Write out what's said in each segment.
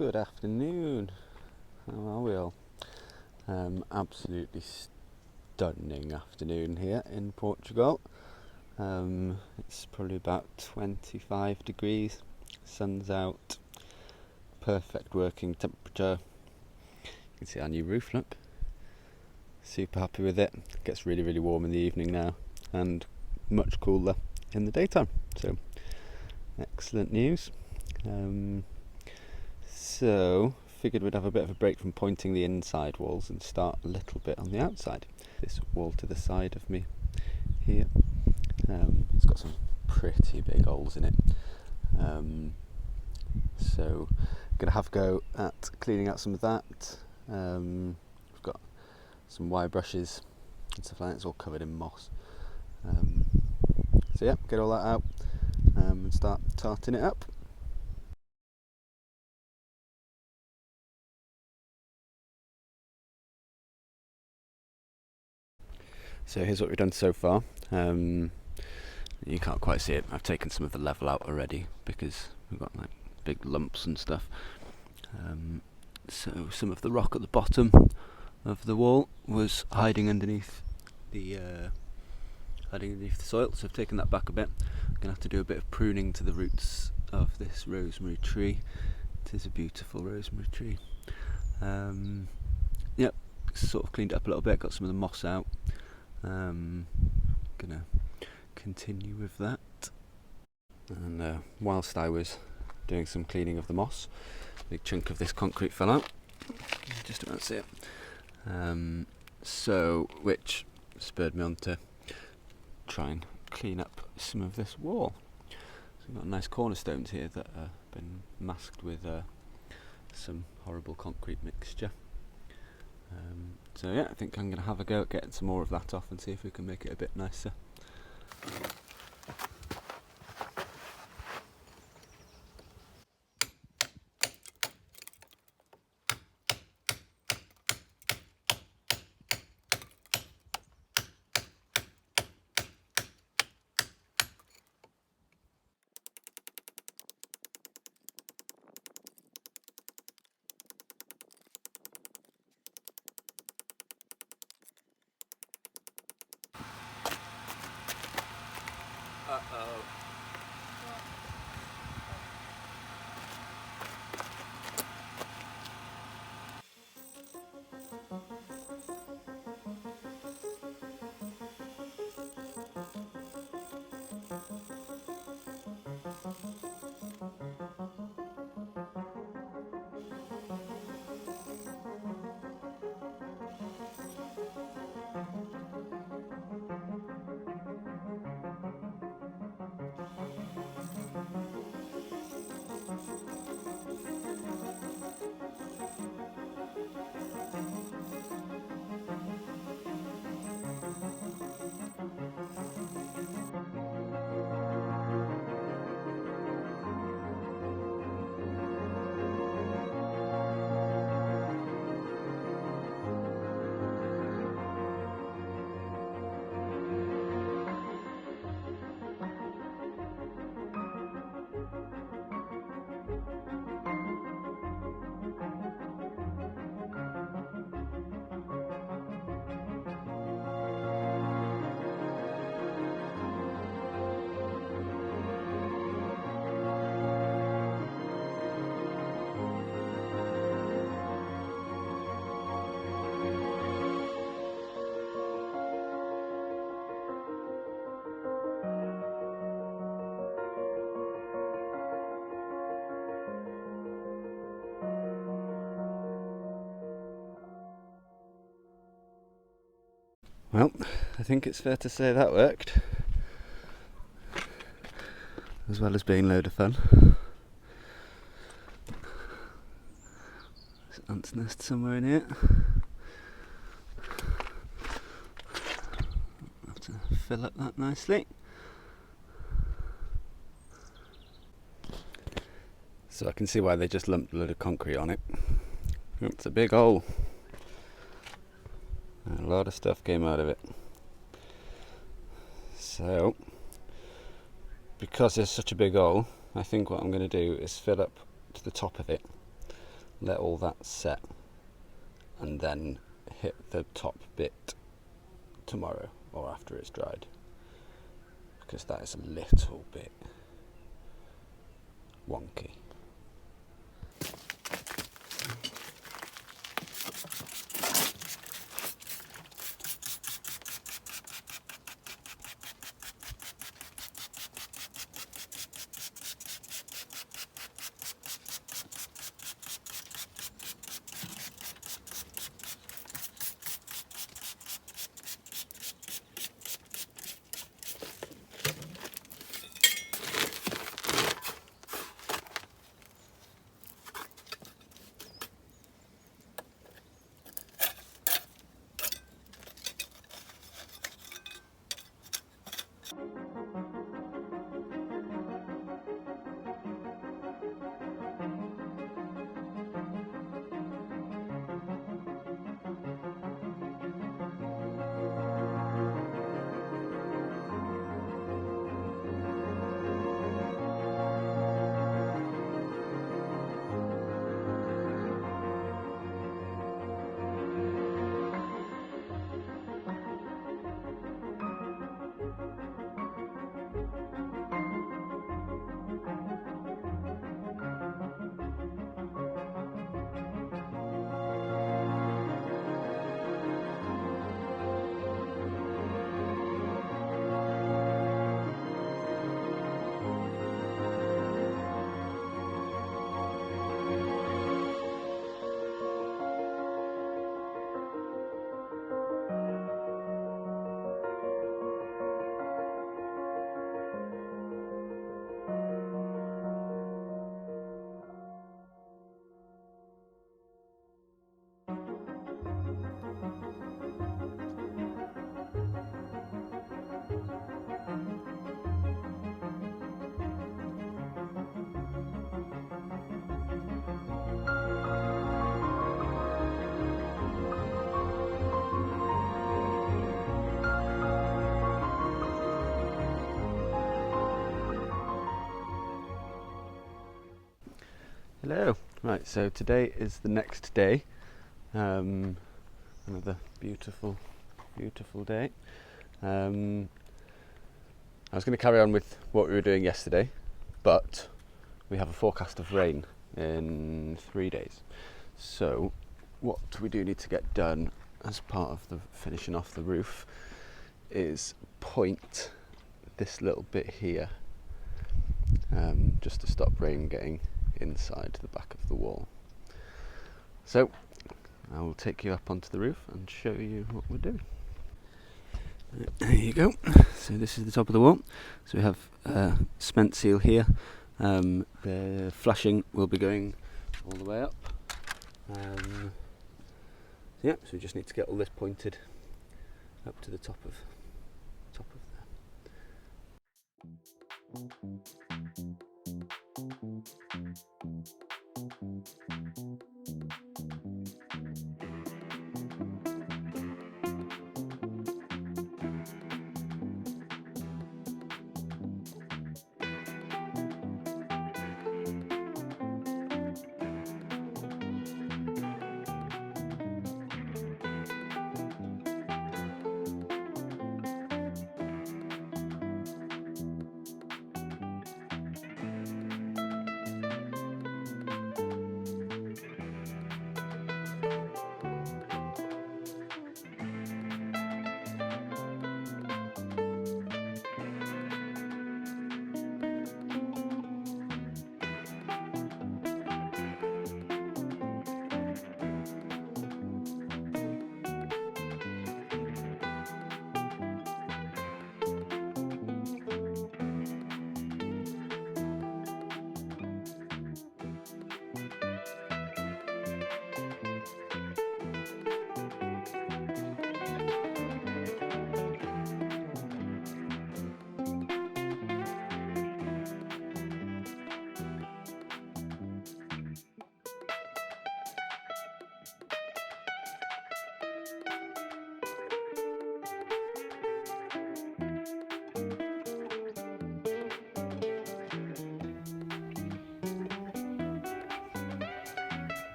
Good afternoon. How are we all? Absolutely stunning afternoon here in Portugal. It's probably about 25 degrees, sun's out, perfect working temperature. You can see our new roof, look. Super happy with it. Gets really, really warm in the evening now and much cooler in the daytime. So, excellent news. So, figured we'd have a bit of a break from pointing the inside walls and start a little bit on the outside. This wall to the side of me here, it's got some pretty big holes in it. So, I'm going to have a go at cleaning out some of that. We've got some wire brushes and stuff like that. It's all covered in moss. So yeah, get all that out and start tarting it up. So here's what we've done so far. You can't quite see it. I've taken some of the level out already because we've got like big lumps and stuff. So some of the rock at the bottom of the wall was hiding underneath the soil, so I've taken that back a bit. I'm gonna have to do a bit of pruning to the roots of this rosemary tree. It is a beautiful rosemary tree. Yep, sort of cleaned it up a little bit, got some of the moss out. Gonna continue with that. And whilst I was doing some cleaning of the moss, a big chunk of this concrete fell out. Just about to see it. Which spurred me on to try and clean up some of this wall. So we've got nice cornerstones here that have been masked with some horrible concrete mixture. So yeah, I think I'm going to have a go at getting some more of that off and see if we can make it a bit nicer. Uh-oh. Well, I think it's fair to say that worked, as well as being a load of fun. There's an ant's nest somewhere in here. I'll have to fill up that nicely. So I can see why they just lumped a load of concrete on it. It's a big hole. A lot of stuff came out of it. So, because there's such a big hole, I think what I'm going to do is fill up to the top of it let all that set, and then hit the top bit tomorrow or after it's dried, because that is a little bit wonky. Hello. Right, so today is the next day. Another beautiful day. I was going to carry on with what we were doing yesterday, but we have a forecast of rain in 3 days. So what we do need to get done as part of the finishing off the roof is point this little bit here, just to stop rain getting inside the back of the wall. So I will take you up onto the roof and show you what we're doing. There you go. So this is the top of the wall. So we have cement seal here. The flashing will be going all the way up. So we just need to get all this pointed up to the top of there.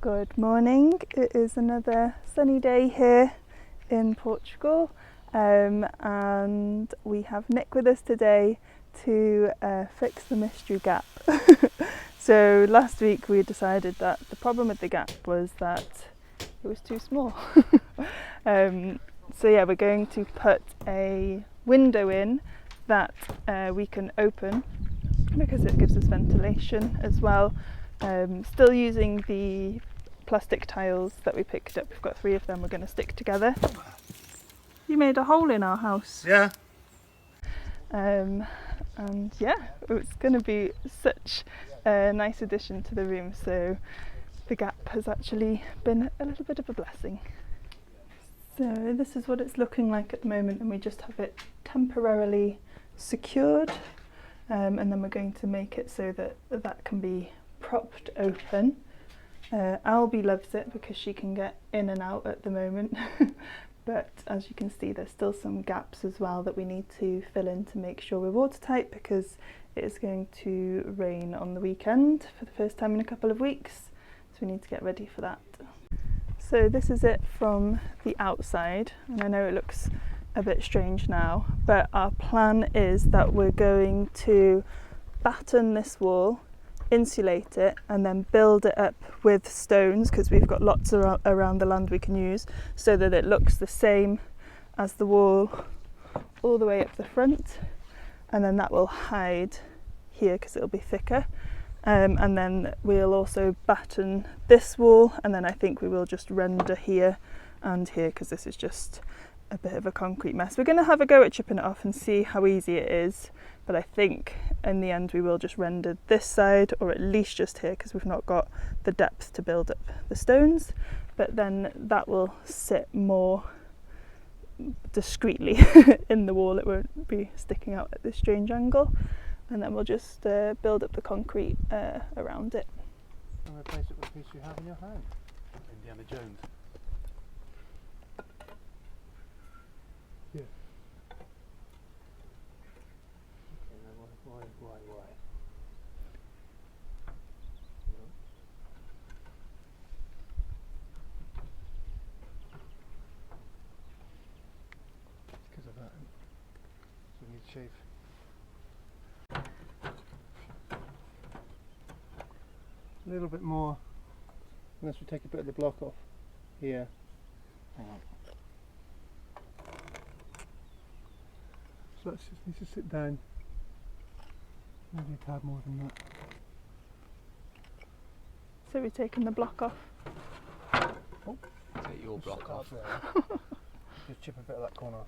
Good morning. It is another sunny day here in Portugal, and we have Nick with us today to fix the mystery gap. So last week we decided that the problem with the gap was that it was too small. So yeah, we're going to put a window in that we can open because it gives us ventilation as well. Still using the plastic tiles that we picked up. We've got 3 of them we're going to stick together. You made a hole in our house. Yeah. And yeah, it's going to be such a nice addition to the room, so the gap has actually been a little bit of a blessing. So this is what it's looking like at the moment, and we just have it temporarily secured, and then we're going to make it so that that can be propped open. Albi loves it because she can get in and out at the moment. But as you can see, there's still some gaps as well that we need to fill in to make sure we're watertight, because it is going to rain on the weekend for the first time in a couple of weeks, so we need to get ready for that. So this is it from the outside, and I know it looks a bit strange now, but our plan is that we're going to batten this wall, insulate it, and then build it up with stones, because we've got lots around the land we can use, so that it looks the same as the wall all the way up the front, and then that will hide here because it'll be thicker, and then we'll also batten this wall, and then I think we will just render here and here because this is just a bit of a concrete mess. We're going to have a go at chipping it off and see how easy it is, but I think in the end we will just render this side, or at least just here, because we've not got the depth to build up the stones, but then that will sit more discreetly in the wall. It won't be sticking out at this strange angle, and then we'll just build up the concrete around it. And replace it with the piece you have in your hand. Indiana Jones. Yeah. Okay, now why? No. Because of that. So we need to shave. A little bit more, unless we take a bit of the block off here. Hang on. So that just needs to sit down, maybe a tad more than that. So we're taking the block off. Oh, Take your block off. Just chip a bit of that corner off.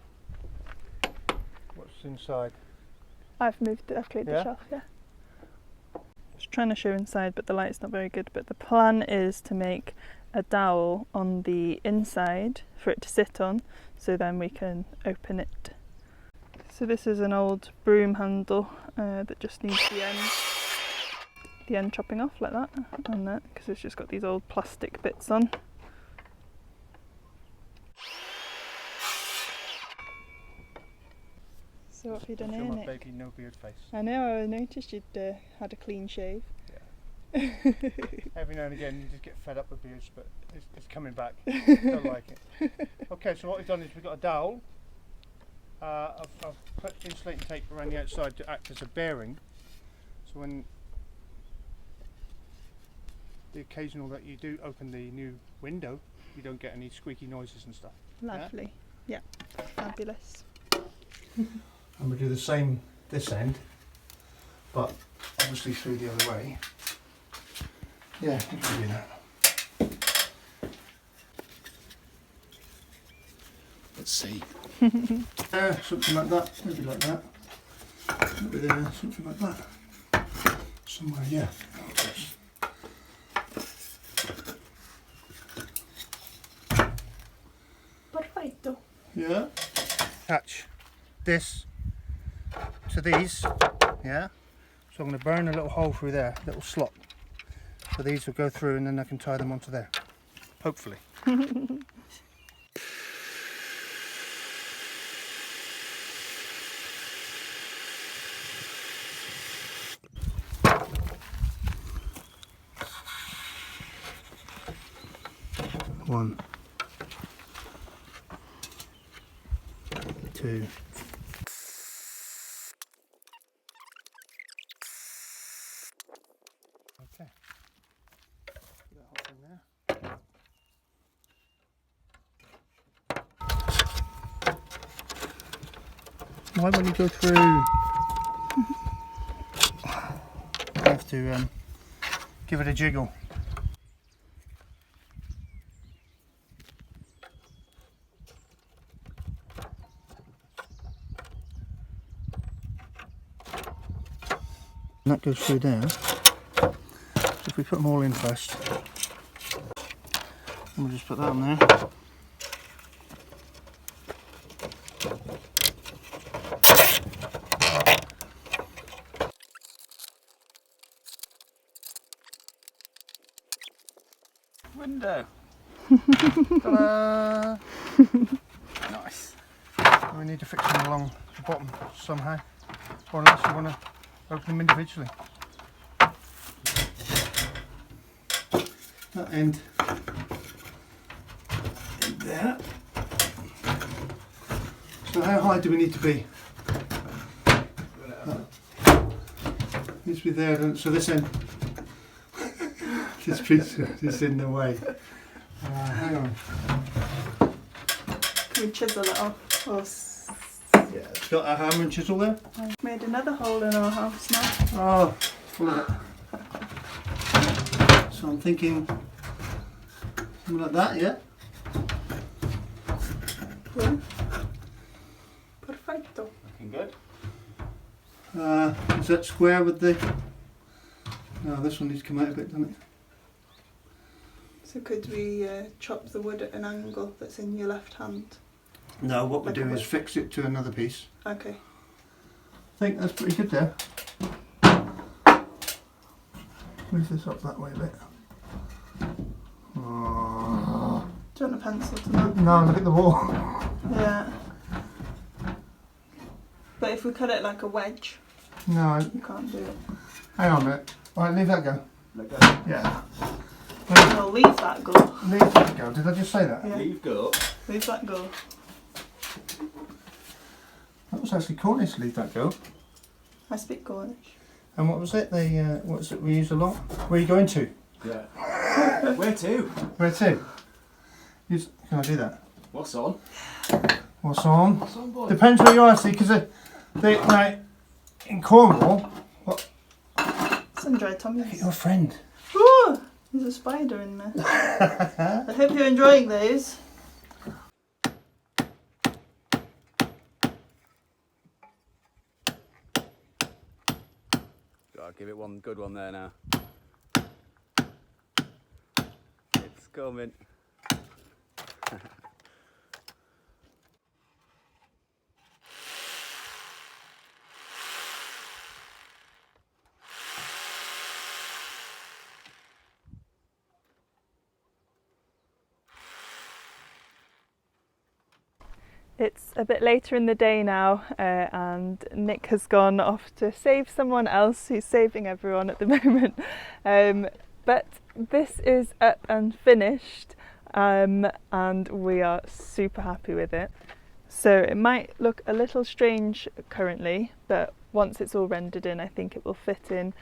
What's inside? I've cleared the shelf, yeah. I was trying to show inside, but the light's not very good. But the plan is to make a dowel on the inside for it to sit on, so then we can open it. So this is an old broom handle that just needs the end chopping off like that, and that, because it's just got these old plastic bits on. So what have you done here, my Nick? baby no beard face. I know, I noticed you'd had a clean shave. Yeah. Every now and again you just get fed up with beards, but it's coming back. Don't like it. Okay, so what we've done is we've got a dowel. I've put insulating tape around the outside to act as a bearing, so when the occasional that you do open the new window, you don't get any squeaky noises and stuff. Lovely. Yeah, fabulous. And we do the same this end, but obviously through the other way. Yeah, you can do that. Let's see. Something like that, maybe like that. Maybe there, something like that. Somewhere, yeah. Perfetto. Yeah. Attach this to these, yeah. So I'm going to burn a little hole through there, little slot. So these will go through, and then I can tie them onto there. Hopefully. 1, 2. Okay. Put that hole in there. Why won't you go through? I have to give it a jiggle. And that goes through there. So if we put them all in first, we'll just put that on there. Window. Ta-da! Nice. We need to fix them along the bottom somehow, or unless you want to open them individually. That end in there. So how high do we need to be? Needs to be there, so this end. This piece is in the way. Hang on. Can we chisel it off? Or Yeah, it's got a hammer and chisel there. I've made another hole in our house now. Oh, full of it. So I'm thinking something like that, yeah? Yeah. Perfecto. Looking good. Is that square with the... No, this one needs to come out a bit, doesn't it? So could we chop the wood at an angle that's in your left hand? No, what we Like a do is whip. fix it to another piece. Okay. I think that's pretty good there. Move this up that way a bit. Oh. Do you want a pencil to that? No, look at the wall. Yeah. But if we cut it like a wedge, No, you can't do it. hang on a minute. Alright, leave that go. Let go. Yeah. We'll leave that go. Leave that go. Did I just say that? Yeah. Leave go. Leave that go. That was actually Cornish, leave that go. I speak Cornish. And what was it? The what's it we use a lot? Where are you going to? Yeah. Where to? Where to? Can I do that? What's on? What's on? What's on, boy? Depends where you are, see, because they like in Cornwall. What? Some dry tummies. Your friend. Ooh! There's a spider in there. I hope you're enjoying those. Gotta give it one good one there now. It's coming. It's a bit later in the day now and Nick has gone off to save someone else who's saving everyone at the moment. But this is up and finished and we are super happy with it. So it might look a little strange currently, but once it's all rendered in I think it will fit in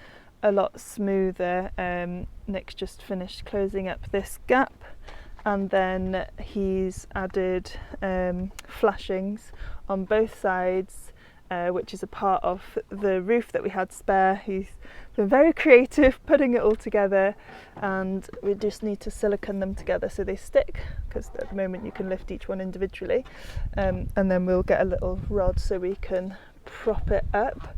a lot smoother. Nick's just finished closing up this gap. And then he's added flashings on both sides, which is a part of the roof that we had spare. He's been very creative putting it all together, and we just need to silicone them together so they stick, because at the moment you can lift each one individually. And then we'll get a little rod so we can prop it up.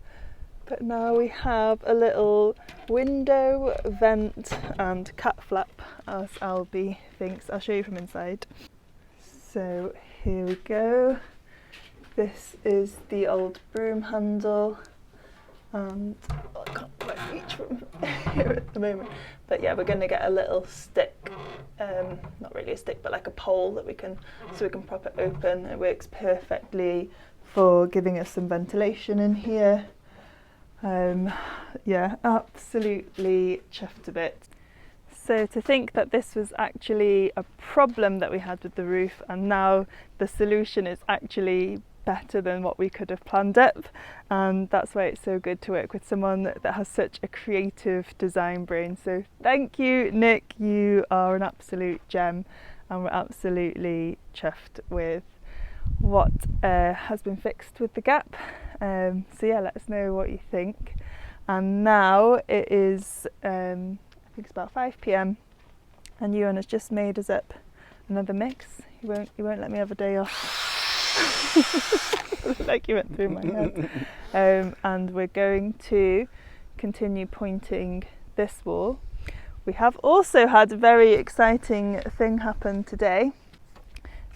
But now we have a little window, vent and cat flap, as Albi thinks. I'll show you from inside. So here we go. This is the old broom handle. And I can't quite reach from here at the moment. But yeah, we're going to get a little stick, not really a stick, but like a pole that we can prop it open. It works perfectly for giving us some ventilation in here. Yeah, absolutely chuffed a bit. So to think that this was actually a problem that we had with the roof, and now the solution is actually better than what we could have planned up, and that's why it's so good to work with someone that has such a creative design brain. So thank you, Nick, you are an absolute gem, and we're absolutely chuffed with what has been fixed with the gap. So yeah, let us know what you think. And now it is I think it's about 5 p.m. and Iwan has just made us up another mix. He won't let me have a day off. Like you went through my head. And we're going to continue pointing this wall. We have also had a very exciting thing happen today.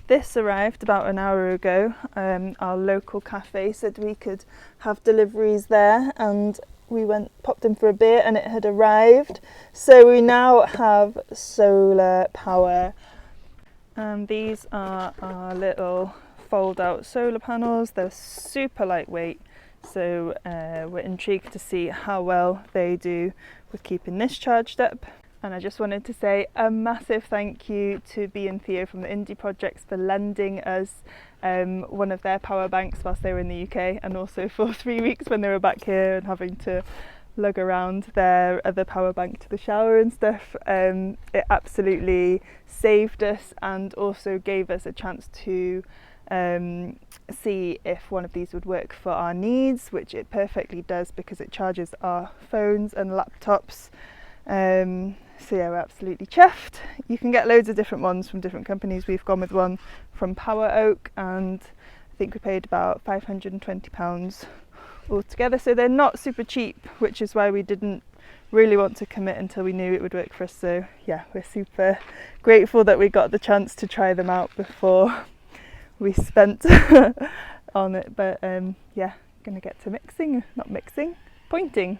This arrived about an hour ago. Our local cafe said we could have deliveries there, and we popped in for a beer and it had arrived. So we now have solar power. And these are our little fold out solar panels. They're super lightweight, so we're intrigued to see how well they do with keeping this charged up. And I just wanted to say a massive thank you to Bea and Theo from the Indie Projects for lending us one of their power banks whilst they were in the UK, and also for 3 weeks when they were back here and having to lug around their other power bank to the shower and stuff. It absolutely saved us and also gave us a chance to see if one of these would work for our needs, which it perfectly does because it charges our phones and laptops. So yeah, we're absolutely chuffed. You can get loads of different ones from different companies. We've gone with one from Power Oak, and I think we paid about £520 altogether. So they're not super cheap, which is why we didn't really want to commit until we knew it would work for us. So yeah, we're super grateful that we got the chance to try them out before we spent on it. But yeah, gonna get to pointing.